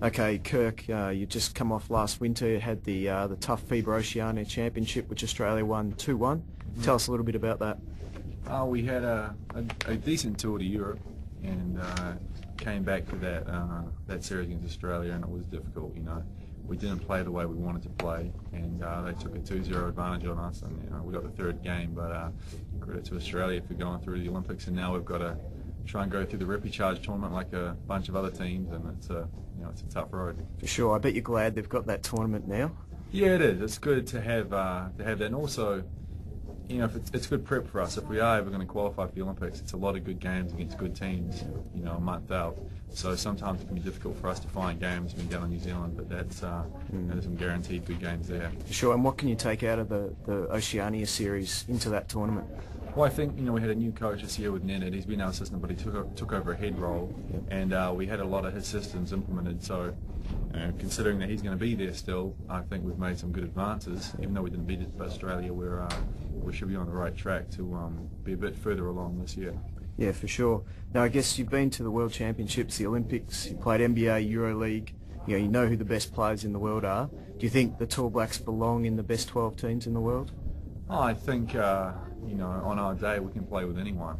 Okay, Kirk, you just come off last winter. You had the tough FIBA Oceania Championship, which Australia won 2-1. Tell us a little bit about that. We had a decent tour to Europe, and came back for that series against Australia, and it was difficult. We didn't play the way we wanted to play, and they took a 2-0 advantage on us, and we got the third game. But credit to Australia for going through the Olympics, and now we've got to try and go through the repechage tournament like a bunch of other teams, and it's a tough road. For sure. I bet you're glad they've got that tournament now. Yeah, it is. It's good to have that, and also, it's good prep for us. If we are ever going to qualify for the Olympics, it's a lot of good games against good teams, a month out. So sometimes it can be difficult for us to find games when we down in New Zealand, but there's some guaranteed good games there. For sure. And what can you take out of the Oceania series into that tournament? Well, I think, we had a new coach this year with Nenad. He's been our assistant, but he took over a head role, and we had a lot of his systems implemented. So, considering that he's going to be there still, I think we've made some good advances. Even though we didn't beat Australia, we should be on the right track to be a bit further along this year. Yeah, for sure. Now, I guess you've been to the World Championships, the Olympics, you played NBA, EuroLeague, you know who the best players in the world are. Do you think the Tall Blacks belong in the best 12 teams in the world? Oh, I think, on our day we can play with anyone,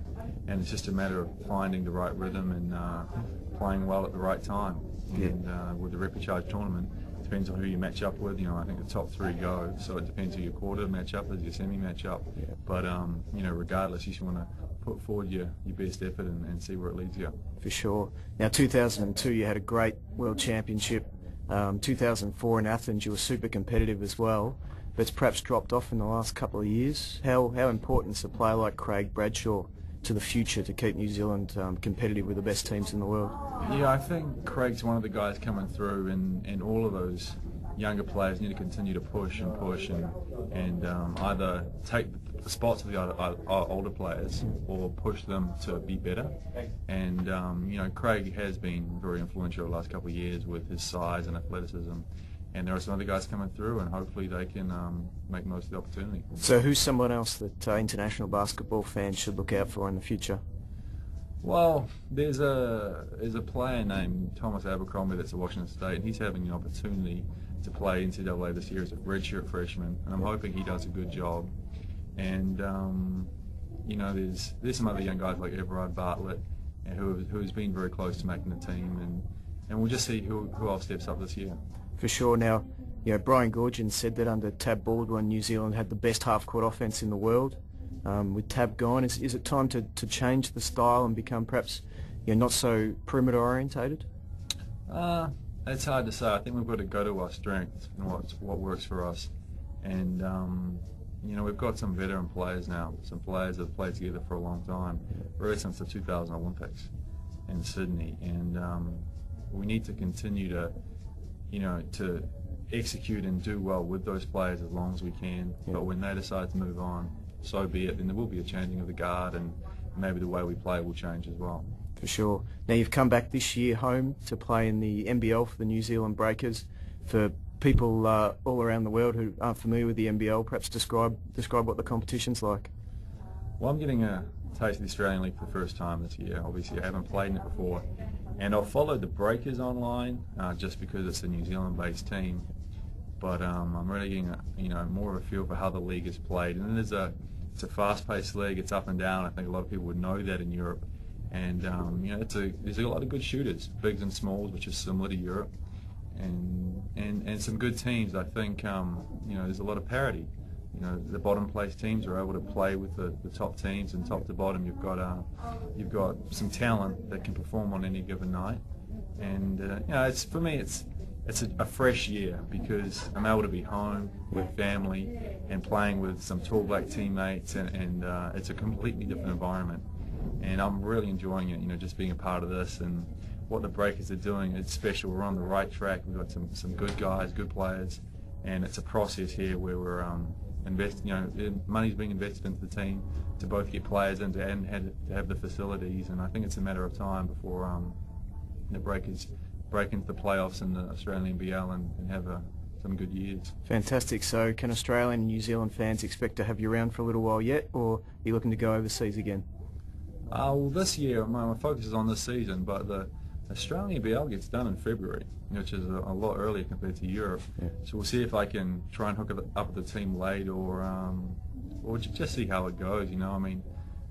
and it's just a matter of finding the right rhythm and playing well at the right time. Yeah. And with the repechage tournament, it depends on who you match up with. I think the top three go, so it depends who your quarter match up is, your semi match up. Yeah. But regardless, you should want to put forward your best effort and see where it leads you. For sure. Now, 2002, you had a great World Championship. 2004 in Athens, you were super competitive as well, but it's perhaps dropped off in the last couple of years. How important is a player like Craig Bradshaw to the future to keep New Zealand competitive with the best teams in the world? Yeah, I think Craig's one of the guys coming through, and all of those younger players need to continue to push and either take the spots of the older players or push them to be better. And Craig has been very influential the last couple of years with his size and athleticism. And there are some other guys coming through, and hopefully they can make most of the opportunity. So who's someone else that international basketball fans should look out for in the future? Well, there's a player named Thomas Abercrombie that's at Washington State, and he's having the opportunity to play NZL this year as a redshirt freshman, and I'm hoping he does a good job. And there's some other young guys like Everard Bartlett, who's been very close to making the team, and we'll just see who else steps up this year. For sure. Now, Brian Goorjian said that under Tab Baldwin, New Zealand had the best half-court offense in the world. With Tab gone, is it time to change the style and become perhaps not so perimeter orientated? It's hard to say. I think we've got to go to our strengths and what works for us. And we've got some veteran players now, some players that have played together for a long time, really since the 2000 Olympics in Sydney. And we need to continue to execute and do well with those players as long as we can. Yeah. But when they decide to move on, so be it. Then there will be a changing of the guard, and maybe the way we play will change as well. For sure. Now, you've come back this year home to play in the NBL for the New Zealand Breakers. For people all around the world who aren't familiar with the NBL, perhaps describe what the competition's like. Well, I'm getting a taste of the Australian League for the first time this year. Obviously, I haven't played in it before. And I've followed the Breakers online just because it's a New Zealand-based team. But I'm really getting more of a feel for how the league is played. And it's a fast-paced league. It's up and down. I think a lot of people would know that in Europe. And there's a lot of good shooters, bigs and smalls, which is similar to Europe, and some good teams. I think there's a lot of parity. The bottom place teams are able to play with the top teams, and top to bottom you've got some talent that can perform on any given night. And for me it's a fresh year because I'm able to be home with family and playing with some Tall Black teammates, and it's a completely different environment. And I'm really enjoying it, just being a part of this, and what the Breakers are doing, it's special. We're on the right track. We've got some good guys, good players, and it's a process here where we're money's being invested into the team to both get players and to have the facilities, and I think it's a matter of time before the Breakers break into the playoffs in the Australian NBL and have some good years. Fantastic. So can Australian and New Zealand fans expect to have you around for a little while yet, or are you looking to go overseas again? Well, this year my focus is on this season, but the Australian BL gets done in February, which is a lot earlier compared to Europe. Yeah. So we'll see if I can try and hook it up with the team late, or just see how it goes. I mean,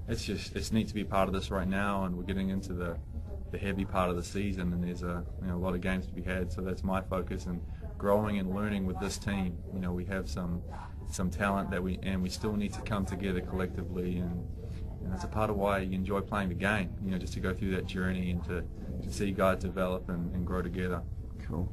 it's neat to be part of this right now, and we're getting into the heavy part of the season, and there's a lot of games to be had. So that's my focus, and growing and learning with this team. We have some talent that we still need to come together collectively, and that's a part of why you enjoy playing the game. Just to go through that journey and to see guys develop and grow together. Cool.